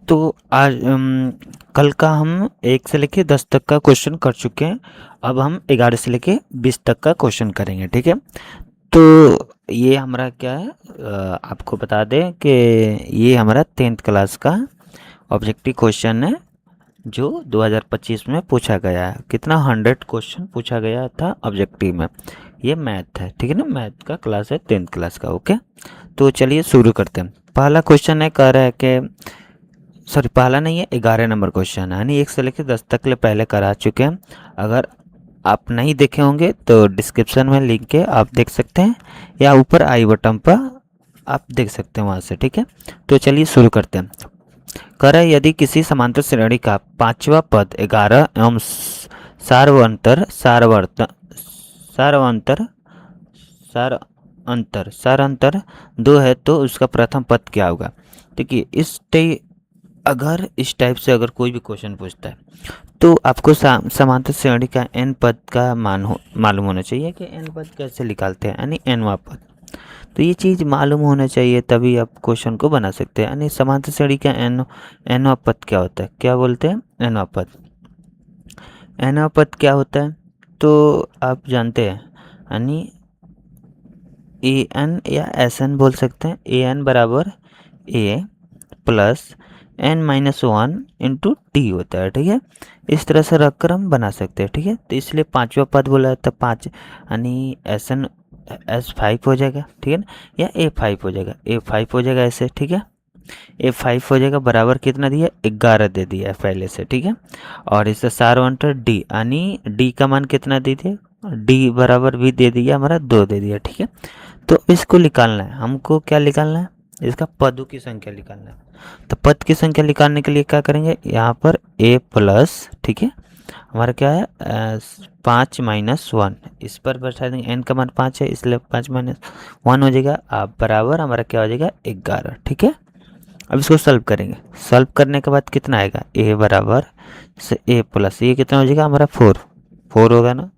तो आज कल का हम 1 से लेके 10 तक का क्वेश्चन कर चुके हैं। अब हम 11 से लेके 20 तक का क्वेश्चन करेंगे, ठीक है। तो ये हमारा क्या है, आपको बता दें कि ये हमारा 10th क्लास का ऑब्जेक्टिव क्वेश्चन है जो 2025 में पूछा गया है। कितना 100 क्वेश्चन पूछा गया था ऑब्जेक्टिव में। ये मैथ है, ठीक है ना, मैथ का क्लास है 10th क्लास का। ओके, तो चलिए शुरू करते हैं। पहला क्वेश्चन है, कह रहा है कि सॉरी पहला नहीं है, 11 नंबर क्वेश्चन है, यानी 1 से लेकर 10 तक ले पहले करा चुके हैं। अगर आप नहीं देखे होंगे तो डिस्क्रिप्शन में लिंक है, आप देख सकते हैं, या ऊपर आई बटन पर आप देख सकते हैं वहाँ से, ठीक है। तो चलिए शुरू करते हैं। कह रहा है यदि किसी समांतर श्रेणी का पांचवा पद 11 एवं सारवंतर सारवर्त सारवंतर सारांतर 2 है तो उसका प्रथम पद क्या होगा। देखिए अगर इस टाइप से अगर कोई भी क्वेश्चन पूछता है तो आपको समांतर श्रेणी का n पद का मालूम होना चाहिए कि n पद कैसे निकालते हैं, यानी nवां पद। तो ये चीज़ मालूम होना चाहिए, तभी आप क्वेश्चन को बना सकते हैं। यानी समांतर श्रेणी का nवां पद क्या होता है, क्या बोलते हैं, nवां पद। nवां पद क्या होता है तो आप जानते हैं, यानी an या sn बोल सकते हैं। an बराबर a plus n-1 into T होता है, ठीक है। इस तरह से रखकर हम बना सकते हैं, ठीक है। तो इसलिए पांचवा पद बोला जाता है 5, यानी एस एस 5 हो जाएगा, ठीक है ना, या a5 हो जाएगा, a5 हो जाएगा ऐसे, ठीक है। a5 हो जाएगा, बराबर कितना दिया, 11 दे दिया है पहले से, ठीक है। और इससे सार अंतर डी, यानी डी का मान कितना दे दिए, डी बराबर भी दे दिया हमारा 2 दे दिया, ठीक है। तो इसको निकालना है हमको, क्या निकालना है, इसका पदों की संख्या निकालना है। तो पद की संख्या निकालने के लिए क्या करेंगे, यहाँ पर a प्लस, ठीक है, हमारा क्या है 5-1, इस पर बैठा देंगे, n का मान 5 है इसलिए 5-1 हो जाएगा, आप बराबर हमारा क्या हो जाएगा 11, ठीक है। अब इसको सॉल्व करेंगे, सॉल्व करने के बाद कितना आएगा, a बराबर से a प्लस ये कितना हो जाएगा हमारा 4 होगा ना,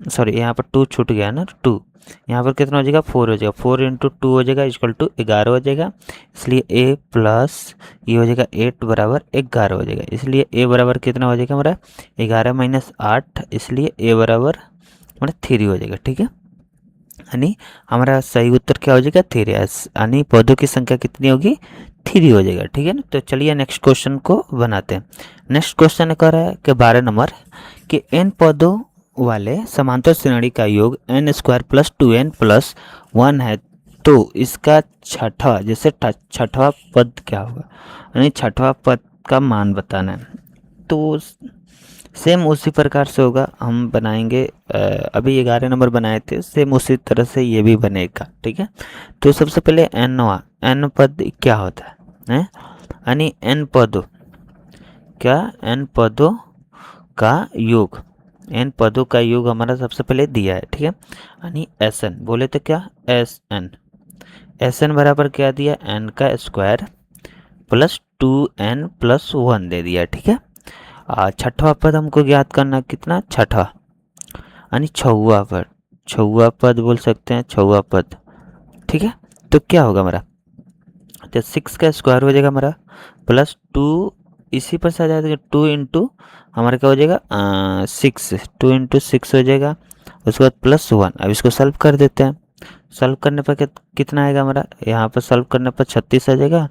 सॉरी यहाँ पर 2 छूट गया ना, 2 यहाँ पर कितना हो जाएगा 4 हो जाएगा, 4 इंटू 2 हो जाएगा इक्वल टू 11 हो जाएगा। इसलिए a प्लस ये हो जाएगा 8 बराबर 11 हो जाएगा। इसलिए a बराबर कितना हो जाएगा हमारा 11 माइनस 8, इसलिए a बराबर हमारा 3 हो जाएगा, ठीक है। यानी हमारा सही उत्तर क्या हो जाएगा 3, यानी पदों की संख्या कितनी होगी 3 हो जाएगा, ठीक है ना। तो चलिए नेक्स्ट क्वेश्चन को बनाते हैं। नेक्स्ट क्वेश्चन कह रहा है कि 12 नंबर कि n पदों वाले समांतर श्रेणी का योग n² प्लस 2n प्लस 1 है तो इसका छठा, जैसे छठवां पद क्या होगा, यानी छठवां पद का मान बताना है। तो सेम उसी प्रकार से होगा, हम बनाएंगे। अभी 11 नंबर बनाए थे, सेम उसी तरह से ये भी बनेगा, ठीक है। तो सबसे पहले n पद क्या होता है, यानी n पदों का योग, n पदों का योग हमारा सबसे पहले दिया है, ठीक है। यानी Sn बोले तो क्या, Sn बराबर क्या दिया, n का स्क्वायर प्लस 2n प्लस 1 दे दिया, ठीक है। छठवां पद हमको ज्ञात करना, कितना, छठा, यानी छठवां पद बोल सकते हैं, छठवां पद, ठीक है। तो क्या होगा हमारा, तो 6 का स्क्वायर हो जाएगा हमारा प्लस 2, इसी पर से आ जाएगा 2 इंटू हमारा क्या हो जाएगा 6, 2 इंटू 6 हो जाएगा, उसके बाद प्लस 1। अब इसको सॉल्व कर देते हैं। सॉल्व करने पर कितना आएगा हमारा, यहाँ पर सॉल्व करने पर 36 आ जाएगा,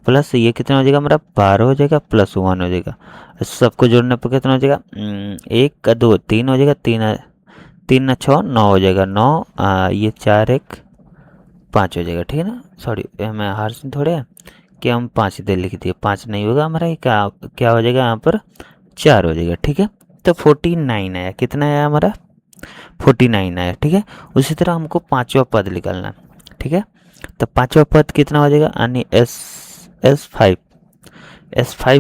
प्लस ये कितना हो जाएगा हमारा 12 हो जाएगा, प्लस 1 हो जाएगा। सबको जोड़ने पर कितना हो जाएगा, 1 का 2 3 हो जाएगा, 3 6 9 हो जाएगा, 9 ये 4 1 5 हो जाएगा, ठीक है ना। सॉरी मैं हार से थोड़े कि हम 5 इधर लिख दिए, 5 नहीं होगा हमारा, ये क्या हो जाएगा यहाँ पर 4 हो जाएगा, ठीक है। तो 49 आया, कितना आया हमारा 49 आया, ठीक है। उसी तरह हमको पांचवा पद निकालना है, ठीक है। तो पांचवा पद कितना हो जाएगा, यानी S5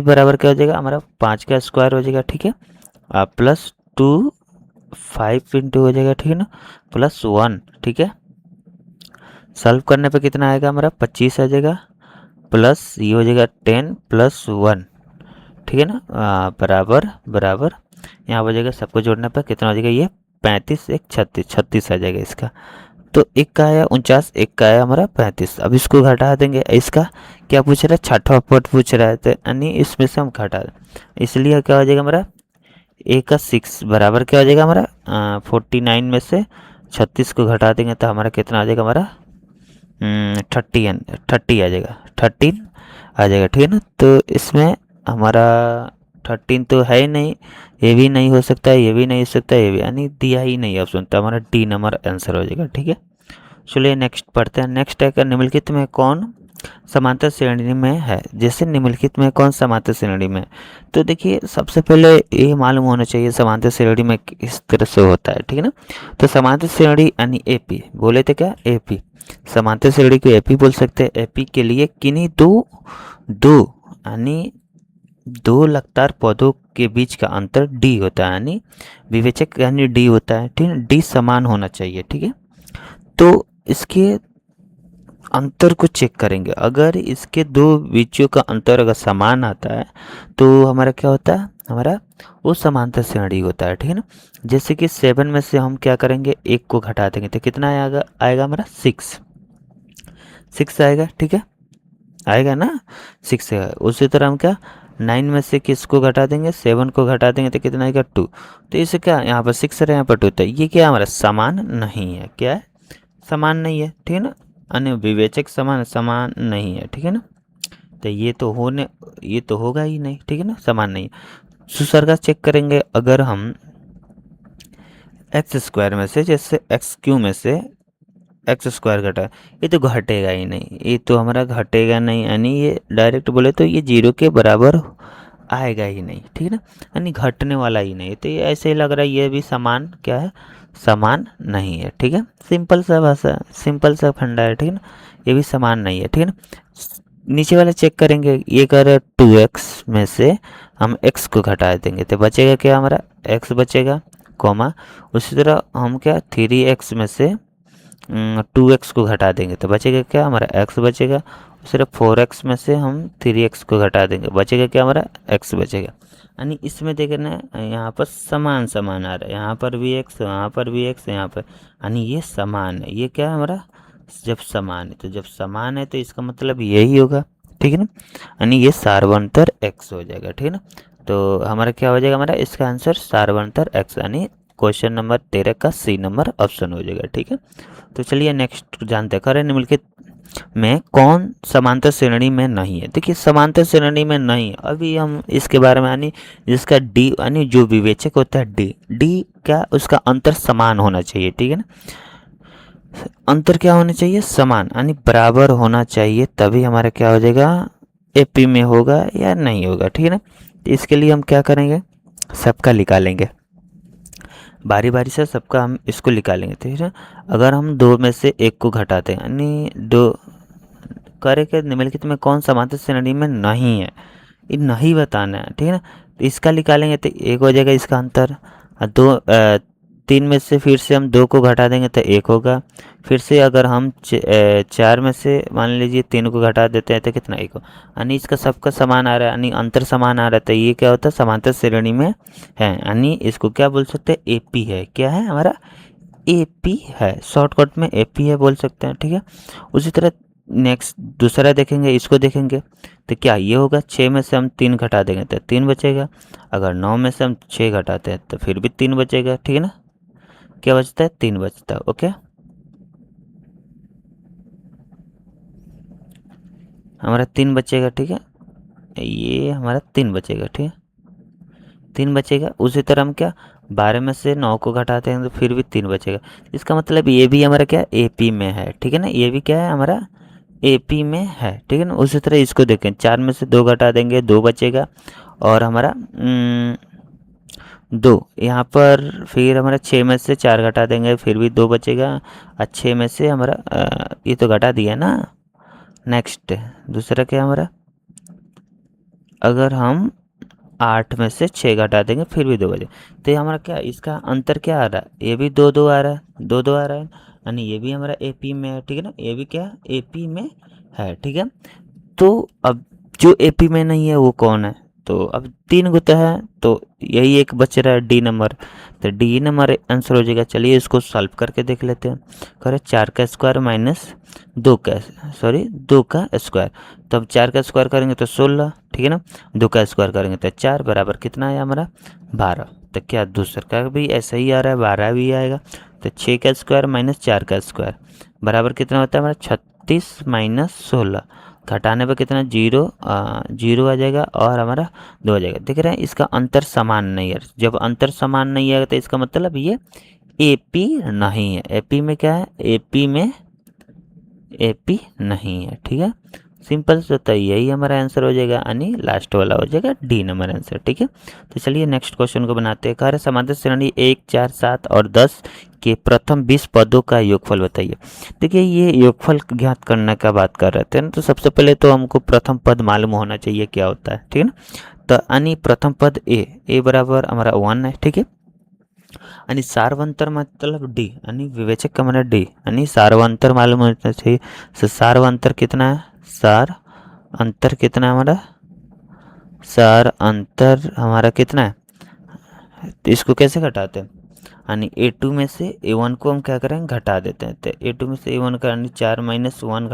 बराबर क्या हो जाएगा हमारा 5 का स्क्वायर हो जाएगा, ठीक है, प्लस 2 5 इंटू हो जाएगा, ठीक है ना, प्लस 1, ठीक है। सॉल्व करने पे कितना आएगा हमारा 25 आ जाएगा, प्लस ये हो जाएगा 10 प्लस 1, ठीक है ना, बराबर यहाँ हो जाएगा, सबको जोड़ने पर कितना हो जाएगा, ये 35 1 36 आ जाएगा इसका, तो एक का आया 49, एक का आया हमारा 35। अब इसको घटा देंगे, इसका क्या पूछ रहा है, छठवां पद पूछ रहा है, तो यानी इसमें से हम घटा दें, इसलिए क्या हो जाएगा हमारा ए का 6 बराबर क्या हो जाएगा हमारा 49 में से 36 को घटा देंगे तो हमारा कितना आ जाएगा हमारा 30 आ जाएगा, 13 आ जाएगा, ठीक है ना। तो इसमें हमारा 13 तो है ही नहीं, ये भी नहीं हो सकता, ये भी नहीं हो सकता, ये भी यानी दिया ही नहीं ऑप्शन, तो हमारा डी नंबर आंसर हो जाएगा, ठीक है। चलिए नेक्स्ट पढ़ते हैं। नेक्स्ट है कि निम्नलिखित में कौन समांतर श्रेणी में है। जैसे निम्नलिखित में कौन समांतर श्रेणी में, तो देखिए सबसे पहले ये मालूम होना चाहिए समांतर श्रेणी में किस तरह से होता है, ठीक है ना। तो समांतर श्रेणी यानी एपी, बोले थे क्या एपी, समांतर श्रेणी को एपी बोल सकते हैं। एपी के लिए किन्हीं दो दो यानी दो लगातार पौधों के बीच का अंतर डी होता है, यानी विवेचक यानी डी होता है, ठीक है। डी समान होना चाहिए, ठीक है। तो इसके अंतर को चेक करेंगे, अगर इसके दो बीचों का अंतर अगर समान आता है तो हमारा क्या होता है, हमारा वो समांतर श्रेणी होता है, ठीक है ना। जैसे कि 7 में से हम क्या करेंगे, एक को घटा देंगे तो कितना आएगा, आएगा हमारा 6 आएगा, ठीक है, आएगा ना 6 आएगा। उसी तरह हम क्या 9 में से किसको घटा देंगे, 7 को घटा देंगे तो कितना आएगा 2। तो इसे क्या यहाँ पर 6 है, यहाँ पर 2, तो ये क्या हमारा समान नहीं है, क्या है समान नहीं है, ठीक है ना। अन्य विवेचक समान नहीं है, ठीक है ना। तो ये तो होगा ही नहीं, ठीक है ना, समान नहीं है। दूसरा का चेक करेंगे, अगर हम एक्स स्क्वायर में से जैसे एक्स क्यू में से एक्स स्क्वायर घटा, ये तो घटेगा ही नहीं, ये तो हमारा घटेगा नहीं, यानी ये डायरेक्ट बोले तो ये 0 के बराबर आएगा ही नहीं, ठीक है ना, यानी घटने वाला ही नहीं। तो ये ऐसे ही लग रहा है ये भी समान क्या है, समान नहीं है, ठीक है। सिंपल सा भाषा, सिंपल सा फंडा है, ठीक है ना, ये भी समान नहीं है, ठीक है ना। नीचे वाला चेक करेंगे, ये कर 2x में से हम x को घटा देंगे तो बचेगा क्या हमारा x बचेगा, कॉमा उसी तरह हम क्या 3x में से 2x को घटा देंगे तो बचेगा क्या हमारा x बचेगा। सिर्फ 4x में से हम 3x को घटा देंगे, बचेगा क्या हमारा x बचेगा। यानी इसमें देखना यहाँ पर समान समान आ रहा है, यहाँ पर भी x, यहाँ पर भी x, यहाँ पर, यानी ये समान है। ये क्या है हमारा, जब समान है, तो जब समान है तो इसका मतलब यही होगा, ठीक है ना, यानी ये सार्वंतर x हो जाएगा, ठीक है ना। तो हमारा क्या हो जाएगा, हमारा इसका आंसर सार्वंतर x, यानी क्वेश्चन नंबर 13 का सी नंबर ऑप्शन हो जाएगा, ठीक है। तो चलिए नेक्स्ट जानते हैं, निम्नलिखित में कौन समांतर श्रेणी में नहीं है। देखिए समांतर श्रेणी में नहीं, अभी हम इसके बारे में यानी जिसका डी यानी जो विवेचक होता है डी, डी क्या उसका अंतर समान होना चाहिए, ठीक है ना। अंतर क्या होना चाहिए, समान यानी बराबर होना चाहिए, तभी हमारा क्या हो जाएगा एपी में होगा या नहीं होगा, ठीक है ना। तो इसके लिए हम क्या करेंगे, सबका निकालेंगे, बारी बारी से सबका हम इसको निकालेंगे, ठीक है। अगर हम दो में से एक को घटाते हैं, यानी दो करे के निम्नलिखित में कौन समांतर श्रेणी में नहीं है, ये नहीं बताना है, ठीक है ना। तो इसका निकालेंगे तो एक हो जाएगा इसका अंतर, दो 3 में से फिर से हम 2 को घटा देंगे तो 1 होगा। फिर से अगर हम 4 में से मान लीजिए 3 को घटा देते हैं तो कितना 1 हो, यानी इसका सबका समान आ रहा है, यानी अंतर समान आ रहा है, तो ये क्या होता है समांतर श्रेणी में है, यानी इसको क्या बोल सकते हैं एपी है, क्या है हमारा एपी है, शॉर्टकट में एपी है बोल सकते हैं, ठीक है। उसी तरह नेक्स्ट दूसरा देखेंगे, इसको देखेंगे तो क्या ये होगा 6 में से हम 3 घटा देंगे तो 3 बचेगा। अगर 9 में से हम 6 घटाते हैं तो फिर भी 3 बचेगा, ठीक है ना, क्या बचता है 3 बचता है, ओके। हमारा 3 बचेगा, ठीक है, ये हमारा 3 बचेगा, ठीक है 3 बचेगा। उसी तरह हम क्या 12 में से 9 को घटाते हैं तो फिर भी 3 बचेगा, इसका मतलब ये भी हमारा क्या एपी में है, ठीक है ना, ये भी क्या है हमारा एपी में है, ठीक है ना। उसी तरह इसको देखें 4 में से 2 घटा देंगे 2 बचेगा, और हमारा 2 यहाँ पर फिर हमारा 6 में से 4 घटा देंगे फिर भी 2 बचेगा, और 6 में से हमारा ये तो घटा दिया ना। नेक्स्ट दूसरा क्या हमारा, अगर हम 8 में से 6 घटा देंगे फिर भी 2 बचे, तो ये हमारा क्या इसका अंतर क्या आ रहा है, ये भी 2 आ रहा है, 2 आ रहा है, यानी ये भी हमारा एपी में है, ठीक है ना, ये भी क्या एपी में है, ठीक है। तो अब जो एपी में नहीं है वो कौन है, तो अब 3 गुता है तो यही एक बच रहा है डी नंबर, तो डी नंबर आंसर हो जाएगा। चलिए इसको सॉल्व करके देख लेते हैं। करें 4 का स्क्वायर माइनस 2 का, सॉरी 2 का स्क्वायर, तो अब 4 का स्क्वायर करेंगे तो 16, ठीक है ना। 2 का स्क्वायर करेंगे तो 4 बराबर कितना आया हमारा 12। तो क्या दूसरा का भी ऐसा ही आ रहा है, 12 भी आएगा। तो 6 का स्क्वायर माइनस 4 का स्क्वायर बराबर कितना होता है हमारा 36 माइनस 16, घटाने पर कितना जीरो आ जाएगा और हमारा 2 आ जाएगा। देख रहे हैं इसका अंतर समान नहीं है, जब अंतर समान नहीं है तो इसका मतलब ये एपी नहीं है। एपी में क्या है, एपी में एपी नहीं है, ठीक है। सिंपल से होता है, यही हमारा आंसर हो जाएगा, यानी लास्ट वाला हो जाएगा डी नंबर आंसर, ठीक है। तो चलिए नेक्स्ट क्वेश्चन को बनाते हैं। कह रहे समांतर श्रेणी 1, 4, 7 और 10 के प्रथम 20 पदों का योगफल बताइए। देखिए ये योगफल ज्ञात करने का बात कर रहे थे ना, तो सबसे पहले तो हमको प्रथम पद मालूम होना चाहिए क्या होता है, ठीक है ना। तो यानी प्रथम पद ए बराबर हमारा 1 है, ठीक है। आणि सार्वंतर मतलब डी, यानी विवेचक का मतलब डी, यानी सार्वंतर मालूम होना चाहिए। तो सार्वंतर कितना है, सार अंतर कितना है हमारा, सार अंतर हमारा कितना है, तो इसको कैसे घटाते हैं, यानी A2 में से A1 को हम क्या करेंगे घटा देते हैं। तो A2 में से A1 का यानी 4 माइनस 1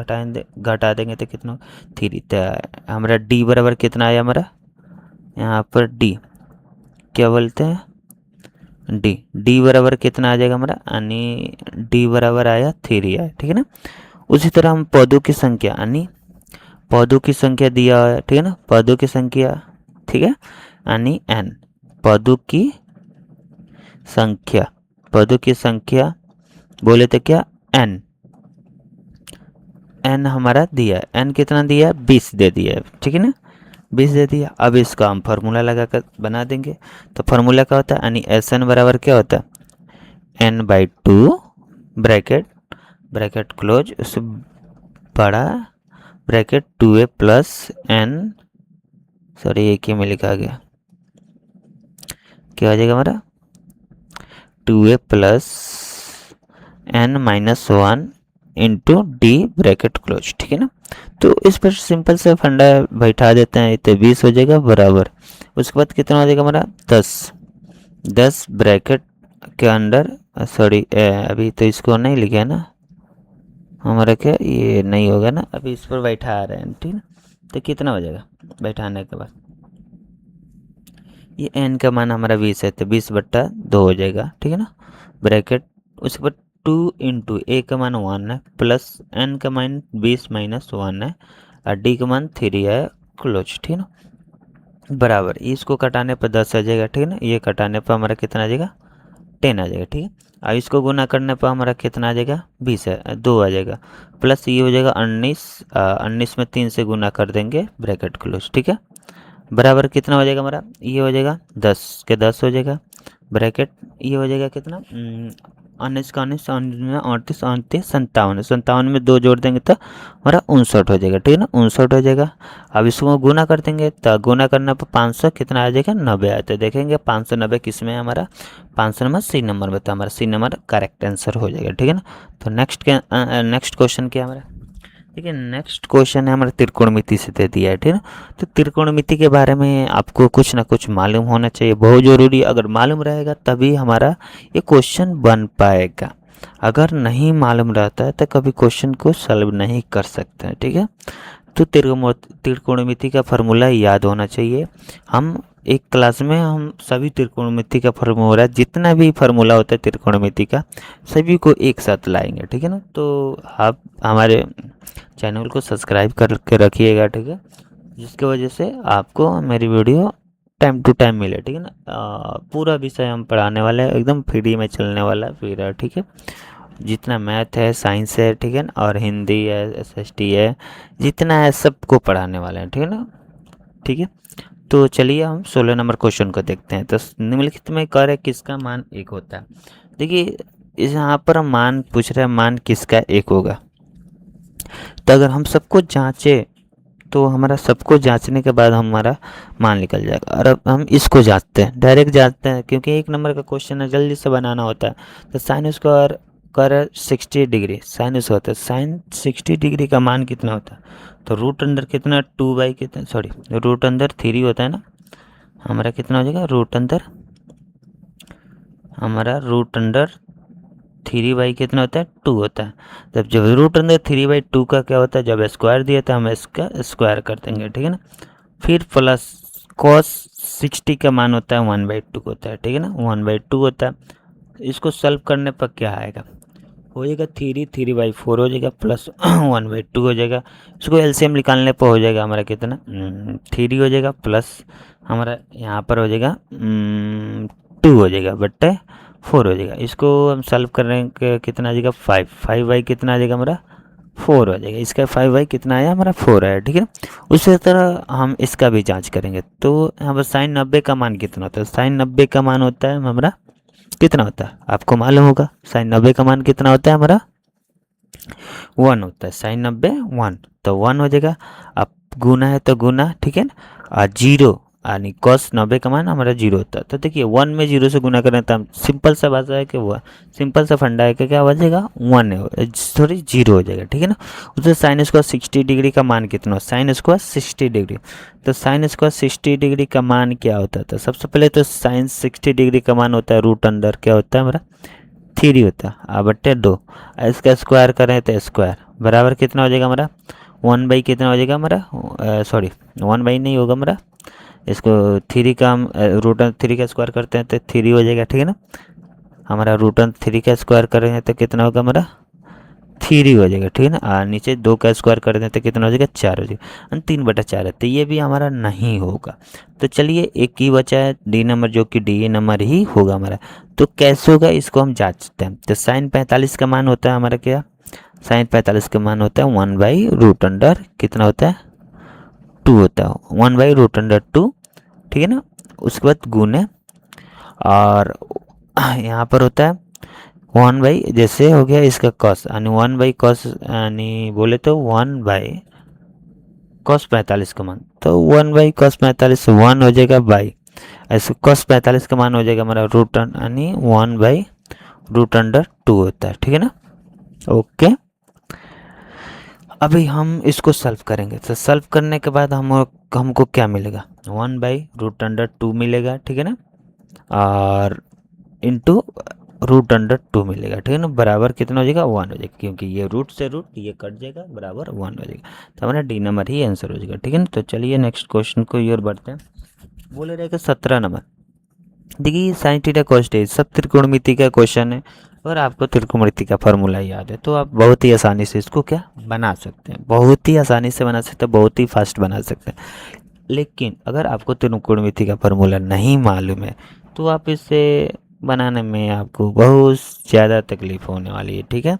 घटा देंगे तो कितना 3। तो हमारा D बराबर कितना आया हमारा, यहाँ पर D क्या बोलते हैं, डी बराबर कितना आ जाएगा हमारा, यानी डी बराबर आया 3 आया, ठीक है ना। उसी तरह हम पदों की संख्या, यानी पदों की संख्या दिया है, ठीक है ना, पदों की संख्या, ठीक है, यानी n पदों की संख्या, पदों की संख्या बोले तो क्या n, n हमारा दिया है, n कितना दिया है 20 दे दिया है, ठीक है ना, 20 दे दिया। अब इसका हम फार्मूला लगा कर बना देंगे। तो फार्मूला क्या होता है, यानी एस एन बराबर क्या होता है n/2 ब्रैकेट ब्रैकेट क्लोज, उससे बड़ा bracket 2a plus n, sorry एक ही में लिखा गया, क्या हो जाएगा हमारा 2a plus n minus 1 into D bracket close, ठीक है ना। तो इस पर सिंपल से फंडा बैठा देते हैं, तो 20 हो जाएगा बराबर, उसके बाद कितना हो जाएगा हमारा 10 ब्रैकेट के अंदर, सॉरी अभी तो इसको नहीं लिखा है ना हमारा, क्या ये नहीं होगा ना, अभी इस पर बैठा रहे हैं, ठीक है। तो कितना हो जाएगा बैठाने के बाद, ये n का मान हमारा 20 है तो 20/2 हो जाएगा, ठीक है ना, ब्रैकेट उसके बाद 2 इंटू ए का मान 1 है प्लस n का मान 20 माइनस 1 है और डी का मान 3 है क्लोज, ठीक है ना, बराबर इसको कटाने पर 10 आ जाएगा, ठीक है ना, ये कटाने पर हमारा कितना आ जाएगा 10 आ जाएगा, ठीक है। अब इसको गुना करने पर हमारा कितना आ जाएगा 20 है 2 आ जाएगा, प्लस ये हो जाएगा 19 में 3 से गुना कर देंगे ब्रैकेट क्लोज, ठीक है, बराबर कितना हो जाएगा हमारा, ये हो जाएगा 10 के 10 हो जाएगा ब्रैकेट, ये हो जाएगा कितना 19 का 19 38 38 57, 57 में 2 जोड़ देंगे तो हमारा 59 हो जाएगा, ठीक है ना, 59 हो जाएगा। अब इसको गुना कर देंगे तो गुना करने पर 500 कितना आ जाएगा 90 आया, तो देखेंगे 590 किस में है हमारा 500 नंबर सी नंबर में, तो हमारा सी नंबर करेक्ट आंसर हो जाएगा, ठीक है ना। तो नेक्स्ट क्वेश्चन क्या हमारा, ठीक है, नेक्स्ट क्वेश्चन है हमारा त्रिकोणमिति से दे दिया है, ठीक है। तो त्रिकोणमिति के बारे में आपको कुछ ना कुछ मालूम होना चाहिए, बहुत ज़रूरी, अगर मालूम रहेगा तभी हमारा ये क्वेश्चन बन पाएगा, अगर नहीं मालूम रहता है तो कभी क्वेश्चन को सॉल्व नहीं कर सकते हैं, ठीक है। तो त्रिकोणमिति का फार्मूला याद होना चाहिए। हम एक क्लास में हम सभी त्रिकोणमिति का फार्मूला, जितना भी फार्मूला होता है त्रिकोणमिति का, सभी को एक साथ लाएंगे, ठीक है ना। तो आप हमारे चैनल को सब्सक्राइब करके रखिएगा, ठीक है, जिसकी वजह से आपको मेरी वीडियो टाइम टू टाइम मिले, ठीक है ना। पूरा विषय हम पढ़ाने वाले हैं, एकदम फ्री में चलने वाला फिर, ठीक है, जितना मैथ है साइंस है, ठीक है ना, और हिंदी है SST है, जितना है सबको पढ़ाने वाले हैं, ठीक है ना, ठीक है। तो चलिए हम 16 नंबर क्वेश्चन को देखते हैं। तो निम्नलिखित में कह रहे किसका मान 1 होता है। देखिए इस यहाँ पर हम मान पूछ रहे हैं, मान किसका 1 होगा। तो अगर हम सबको जांचे तो हमारा सबको जांचने के बाद हमारा मान निकल जाएगा, और अब हम इसको जांचते हैं, डायरेक्ट जांचते हैं, क्योंकि 1 नंबर का क्वेश्चन है, जल्दी से बनाना होता है। तो साइन स्क्वायर कर 60 डिग्री साइन होता है, साइन 60 डिग्री का मान कितना होता है, तो रूट अंदर कितना 2 बाई कितना, सॉरी रूट अंदर 3 होता है ना, हमारा कितना हो जाएगा, रूट अंदर हमारा रूट अंडर 3/2 कितना होता है, 2 होता है। जब रूट अंदर 3/2 का क्या होता है, जब स्क्वायर दिया था हम इसका स्क्वायर कर देंगे, ठीक है ना। फिर प्लस कॉस 60 का मान होता है 1/2 होता है, ठीक है ना, 1/2 होता है। इसको सॉल्व करने पर क्या आएगा, हो जाएगा 3/4 हो जाएगा प्लस 1/2 हो जाएगा। इसको एलसीएम निकालने पर हो जाएगा हमारा कितना, 3 हो जाएगा प्लस हमारा यहाँ पर हो जाएगा 2 हो जाएगा बट्टे 4 हो जाएगा। इसको हम सॉल्व कर रहे हैं कितना आ जाएगा 5/5 कितना आ जाएगा हमारा 4 हो जाएगा। इसका 5/5 कितना आया हमारा 4 आया, ठीक है। उसी तरह हम इसका भी जांच करेंगे। तो यहाँ पर साइन 90 का मान कितना होता है, साइन 90 का मान होता है हमारा कितना होता है, आपको मालूम होगा। साइन 90 का मान कितना होता है हमारा 1 होता है, साइन 90 1, तो 1 हो जाएगा। अब गुना है तो गुना, ठीक है ना, जीरो यानी कॉस 90 का मान हमारा 0 होता है। तो देखिए 1 में 0 से गुना करें तो हम सिंपल सा बात है कि वो सिंपल सा फंडा है कि क्या हो जाएगा 1 है, सॉरी 0 हो जाएगा, ठीक है ना। उससे साइन स्क्वायर 60 डिग्री का मान कितना हो, साइन स्क्वायर 60 डिग्री, तो साइन स्क्वायर 60 डिग्री का मान क्या होता है, तो सबसे पहले तो साइन 60 डिग्री का मान होता है रूट अंडर क्या होता है हमारा 3 होता है, बट्टे 2। इसका स्क्वायर करें तो स्क्वायर बराबर कितना हो जाएगा हमारा 1/, कितना हो जाएगा हमारा, सॉरी 1/, नहीं होगा हमारा, इसको 3 का हम रूट 3 का स्क्वायर करते हैं तो 3 हो जाएगा, ठीक है ना। हमारा रूट 3 का स्क्वायर करेंगे तो कितना होगा हमारा 3 हो जाएगा, ठीक है ना। और नीचे 2 का स्क्वायर कर दें तो कितना हो जाएगा 4 हो जाएगा, 3/4 है, तो ये भी हमारा नहीं होगा। तो चलिए एक ही बचा है डी नंबर, जो कि डी नंबर ही होगा हमारा। तो कैसे होगा इसको हम जांचते हैं। तो साइन 45 का मान होता है हमारा क्या, साइन 45 का मान होता है 1/√, कितना होता है 2 होता है, 1/√2, ठीक है ना। उसके बाद गुने, और यहाँ पर होता है 1/, जैसे हो गया इसका कॉस, यानी 1/cos, यानी बोले तो 1/cos 45 का मान, तो 1/cos 45 1 हो जाएगा बाई, ऐसे cos 45 का मान हो जाएगा हमारा रूट यानी 1/√2 होता है, ठीक है ना। ओके, अभी हम इसको सॉल्व करेंगे। तो सॉल्व करने के बाद हमको क्या मिलेगा, 1/√2 मिलेगा, ठीक है ना, और इंटू √2 मिलेगा, ठीक है ना, बराबर कितना हो जाएगा 1 हो जाएगा, क्योंकि ये रूट से रूट ये कट जाएगा, बराबर 1 हो जाएगा। तो हमारा डी नंबर ही आंसर हो जाएगा, ठीक है ना। तो चलिए नेक्स्ट क्वेश्चन को ये और बढ़ते हैं। बोले रहेगा 17 नंबर, देखिए साइन थीटा कॉस थीटा सब त्रिकोणमिति का क्वेश्चन है, और आपको त्रिकोणमिति का फार्मूला याद है, तो आप बहुत ही आसानी से इसको क्या बना सकते हैं, बहुत ही आसानी से बना सकते हैं, बहुत ही फास्ट बना सकते हैं। लेकिन अगर आपको त्रिकोणमिति का फार्मूला नहीं मालूम है तो आप इसे बनाने में आपको बहुत ज़्यादा तकलीफ होने वाली है, ठीक है।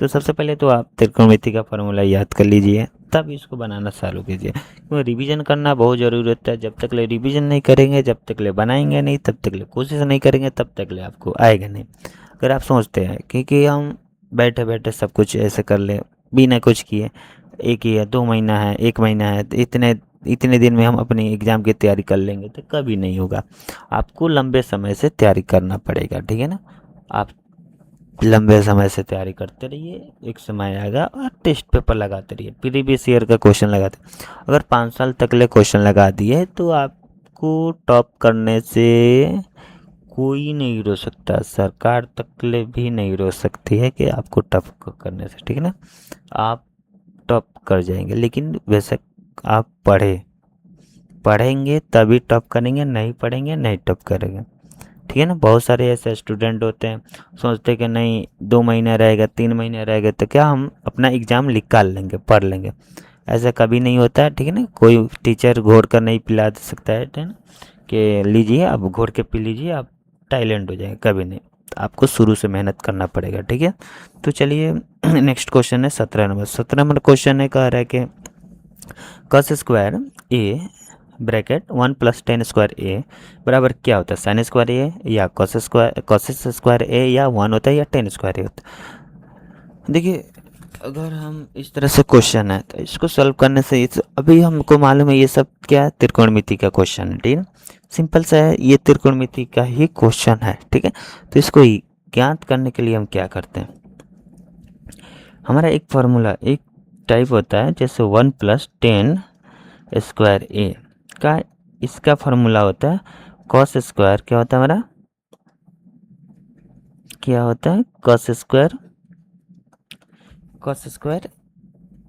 तो सबसे पहले तो आप त्रिकोणमिति का फार्मूला याद कर लीजिए, तब इसको बनाना चालू कीजिए, क्योंकि रिवीजन करना बहुत ज़रूरी होता है। जब तक ले रिवीजन नहीं करेंगे, जब तक ले बनाएंगे नहीं, तब तक ले कोशिश नहीं करेंगे, तब तक ले आपको आएगा नहीं। अगर आप सोचते हैं कि हम बैठे बैठे सब कुछ ऐसे कर ले बिना कुछ किए, एक या 2 महीना है, 1 महीना है, तो इतने दिन में हम अपनी एग्ज़ाम की तैयारी कर लेंगे, तो कभी नहीं होगा। आपको लंबे समय से तैयारी करना पड़ेगा, ठीक है ना। आप लंबे समय से तैयारी करते रहिए, एक समय आएगा और टेस्ट पेपर लगाते रहिए, प्रीवियस ईयर का क्वेश्चन लगाते। अगर 5 साल तक ले क्वेश्चन लगा दिए तो आपको टॉप करने से कोई नहीं रोक सकता, सरकार तक ले भी नहीं रोक सकती है कि आपको टॉप करने से, ठीक है ना। आप टॉप कर जाएंगे, लेकिन वैसे आप पढ़ेंगे तभी टॉप करेंगे, नहीं पढ़ेंगे नहीं टॉप करेंगे, ठीक है ना। बहुत सारे ऐसे स्टूडेंट होते हैं, सोचते कि नहीं 2 महीना रहेगा 3 महीने रहेगा तो क्या हम अपना एग्ज़ाम निकाल लेंगे, पढ़ लेंगे, ऐसा कभी नहीं होता है, ठीक है ना। कोई टीचर घोर कर नहीं पिला सकता है, ठीक है ना, कि लीजिए आप घोर के पी लीजिए आप टाइलेंट हो जाएंगे, कभी नहीं। आपको शुरू से मेहनत करना पड़ेगा, ठीक है। तो चलिए नेक्स्ट क्वेश्चन है 17 नंबर क्वेश्चन है, कह रहा है कि cos square A bracket 1 + tan square ए बराबर क्या होता है, साइन स्क्वायर ए या कॉस स्क्वायर ए, या 1 होता है या tan स्क्वायर ए होता है। देखिए अगर हम इस तरह से क्वेश्चन है तो इसको सॉल्व करने से अभी हमको मालूम है ये सब क्या है, त्रिकोणमिति का क्वेश्चन है, ठीक है। सिंपल सा है, ये त्रिकोणमिति का ही क्वेश्चन है, ठीक है। तो इसको ज्ञात करने के लिए हम क्या करते हैं, हमारा एक फार्मूला एक टाइप होता है, जैसे 1 + tan स्क्वायर ए का इसका फॉर्मूला होता है कॉस स्क्वायर, क्या होता है हमारा, क्या होता है कॉस स्क्वायर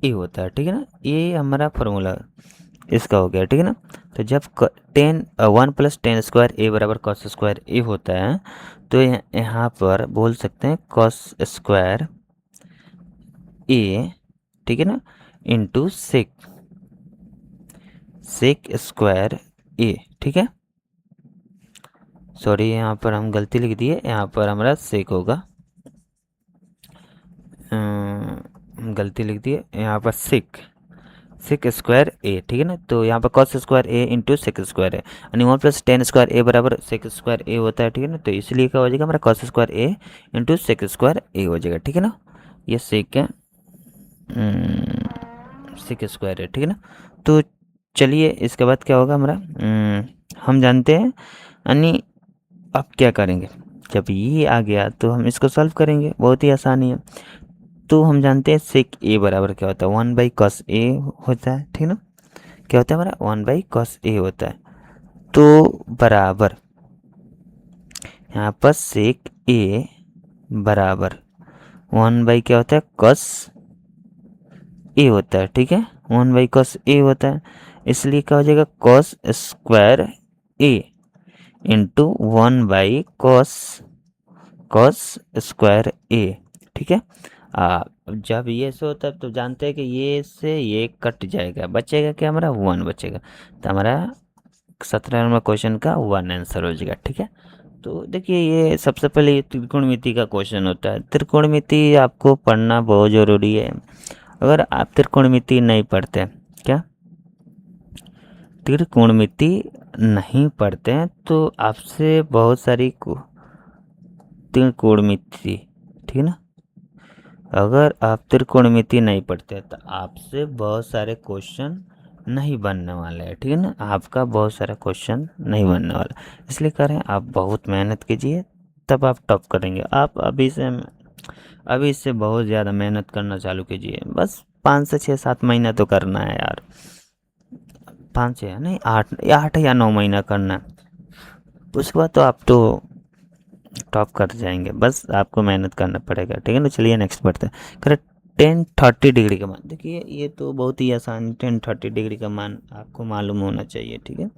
ए होता है, ठीक है ना। ये हमारा फॉर्मूला इसका हो गया, ठीक है ना। तो जब 1 + 10² ए बराबर कॉस स्क्वायर ए होता है, तो यहाँ पर बोल सकते हैं कॉस स्क्वायर ए, ठीक है ना, इंटू सेक स्क्वायर ए, ठीक है। सॉरी, यहाँ पर हम गलती लिख दिए, यहाँ पर हमारा सेक होगा, गलती लिख दिए, यहाँ पर सेक स्क्वायर ए, ठीक है ना। तो यहाँ पर कॉस स्क्वायर ए इंटू सेक स्क्वायर है, यानी 1 + 10² ए बराबर सेक स्क्वायर ए होता है, ठीक है ना। तो इसलिए क्या हो जाएगा हमारा कॉस स्क्वायर ए इंटू सेक स्क्वायर ए हो जाएगा, ठीक है ना। ये सेक है, सेक स्क्वायर है, ठीक है ना। तो चलिए इसके बाद क्या होगा हमारा, हम जानते हैं, यानी अब क्या करेंगे, जब ये आ गया तो हम इसको सॉल्व करेंगे, बहुत ही आसानी है। तो हम जानते हैं सेक ए बराबर क्या होता है, 1/cos ए होता है, ठीक है ना। क्या होता है हमारा 1/cos ए होता है। तो बराबर यहाँ पर सेक ए बराबर 1 क्या होता है cos ए होता है, ठीक है, 1/cos ए होता है। इसलिए क्या हो जाएगा cos स्क्वायर ए इंटू 1/cos स्क्वायर ए, ठीक है। जब ये से होता है तो जानते हैं कि ये से ये कट जाएगा, बचेगा क्या हमारा 1 बचेगा। तो हमारा 17 नंबर क्वेश्चन का 1 आंसर हो जाएगा, ठीक है। तो देखिए ये सबसे पहले ये त्रिकोणमिति का क्वेश्चन होता है। त्रिकोणमिति आपको पढ़ना बहुत ज़रूरी है। अगर आप त्रिकोणमिति नहीं पढ़ते, क्या त्रिकोणमिति नहीं पढ़ते हैं तो आपसे बहुत सारी त्रिकोणमिति, ठीक है ना, अगर आप त्रिकोणमिति नहीं पढ़ते तो आपसे बहुत सारे क्वेश्चन नहीं बनने वाले हैं, ठीक है ना। आपका बहुत सारा क्वेश्चन नहीं बनने वाला, इसलिए कह रहे हैं आप बहुत मेहनत कीजिए, तब आप टॉप करेंगे। आप अभी से बहुत ज़्यादा मेहनत करना चालू कीजिए, बस 5 से 6 7 महीना तो करना है यार, 5 या नहीं 8 या 9 महीना करना है, उसके बाद तो आप तो टॉप कर जाएंगे, बस आपको मेहनत करना पड़ेगा, ठीक है ना। चलिए नेक्स्ट बढ़ते हैं। करेक्ट 10-30 डिग्री का मान, देखिए ये तो बहुत ही आसान, 10-30 डिग्री का मान आपको मालूम होना चाहिए, ठीक है।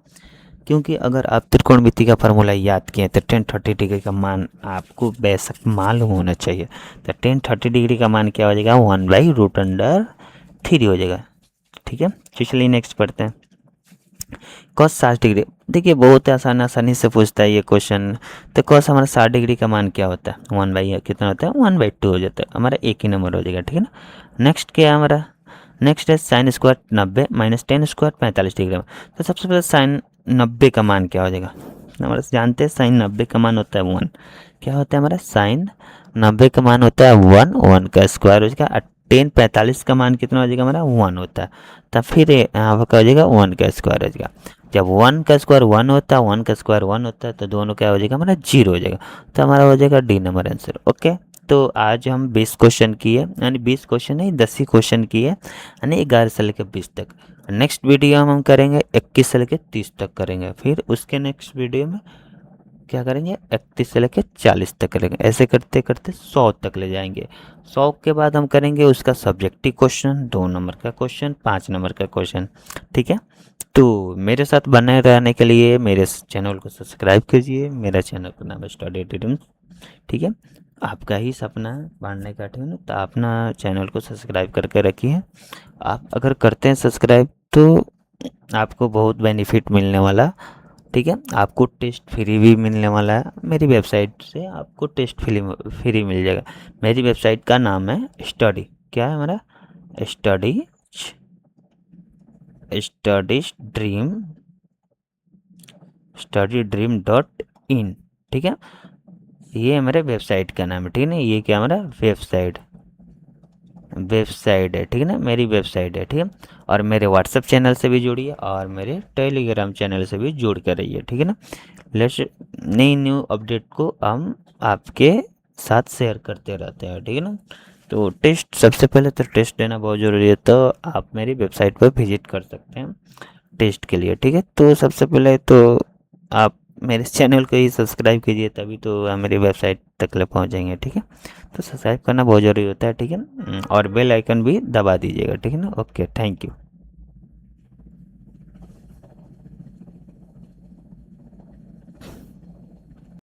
क्योंकि अगर आप त्रिकोणमिति का फार्मूला याद किए तो 10-30 डिग्री का मान आपको बेशक मालूम होना चाहिए। तो 10-30 डिग्री का मान क्या हो जाएगा 1/√3 हो जाएगा, ठीक है। चलिए नेक्स्ट पढ़ते हैं। कॉस 60 डिग्री, देखिए बहुत आसानी से पूछता है ये क्वेश्चन। तो कॉस हमारा 60 डिग्री का मान क्या होता है, 1 कितना होता है 1/2 हो जाता है, हमारा एक ही नंबर हो जाएगा, ठीक है ना। नेक्स्ट क्या है हमारा, नेक्स्ट है sine square 90 minus ten square 45 degree में। तो सबसे पहले साइन 90 का मान क्या हो जाएगा, हमारा जानते हैं साइन 90 का मान होता है 1, क्या होता है हमारा साइन 90 का मान होता है 1 का स्क्वायर हो जाएगा, टेन 45 का मान कितना हो जाएगा हमारा 1 होता है। तब फिर यहाँ पर क्या हो जाएगा 1 का स्क्वायर हो जाएगा। जब 1 का स्क्वायर 1 होता है, 1 का स्क्वायर 1 होता है, तो दोनों क्या हो जाएगा हमारा 0 हो जाएगा। तो हमारा हो जाएगा डी नंबर आंसर, ओके। तो आज हम 20 क्वेश्चन किए, यानी 20 क्वेश्चन नहीं 10 ही क्वेश्चन किए, यानी 11 से लेकर 20 तक। नेक्स्ट वीडियो हम करेंगे 21 से लेकर 30 तक करेंगे, फिर उसके नेक्स्ट वीडियो में क्या करेंगे 31 से लेकर 40 तक करेंगे, ऐसे करते करते 100 तक ले जाएंगे। 100 के बाद हम करेंगे उसका सब्जेक्टिव क्वेश्चन, 2 नंबर का क्वेश्चन, 5 नंबर का क्वेश्चन, ठीक है। तो मेरे साथ बने रहने के लिए मेरे चैनल को सब्सक्राइब कीजिए। मेरा चैनल का नाम है स्टडी ड्रीम्स, ठीक है। आपका ही सपना है पढ़ने का, ठीक है ना। तो अपना चैनल को सब्सक्राइब करके रखिए। आप अगर करते हैं सब्सक्राइब तो आपको बहुत बेनिफिट मिलने वाला, ठीक है। आपको टेस्ट फ्री भी मिलने वाला है, मेरी वेबसाइट से आपको टेस्ट फ्री मिल जाएगा। मेरी वेबसाइट का नाम है स्टडी, क्या है हमारा स्टडी ड्रीम.in, ठीक है। ये हमारे वेबसाइट का नाम है, ठीक है ना। ये क्या हमारा वेबसाइट है, ठीक है ना, मेरी वेबसाइट है, ठीक है। और मेरे व्हाट्सएप चैनल से भी जुड़िए और मेरे टेलीग्राम चैनल से भी जुड़ कर रहिए, ठीक है ना। लेट्स नई न्यू अपडेट को हम आपके साथ शेयर करते रहते हैं, ठीक है ना। तो टेस्ट सबसे पहले तो टेस्ट देना बहुत ज़रूरी है, तो आप मेरी वेबसाइट पर विजिट कर सकते हैं टेस्ट के लिए, ठीक है। तो सबसे पहले तो आप मेरे चैनल को ही सब्सक्राइब कीजिए, तभी तो आप मेरी वेबसाइट तक ले पहुँचेंगे, ठीक है। तो सब्सक्राइब करना बहुत ज़रूरी होता है, ठीक है। और बेल आइकन भी दबा दीजिएगा, ठीक है ना। Okay, thank you.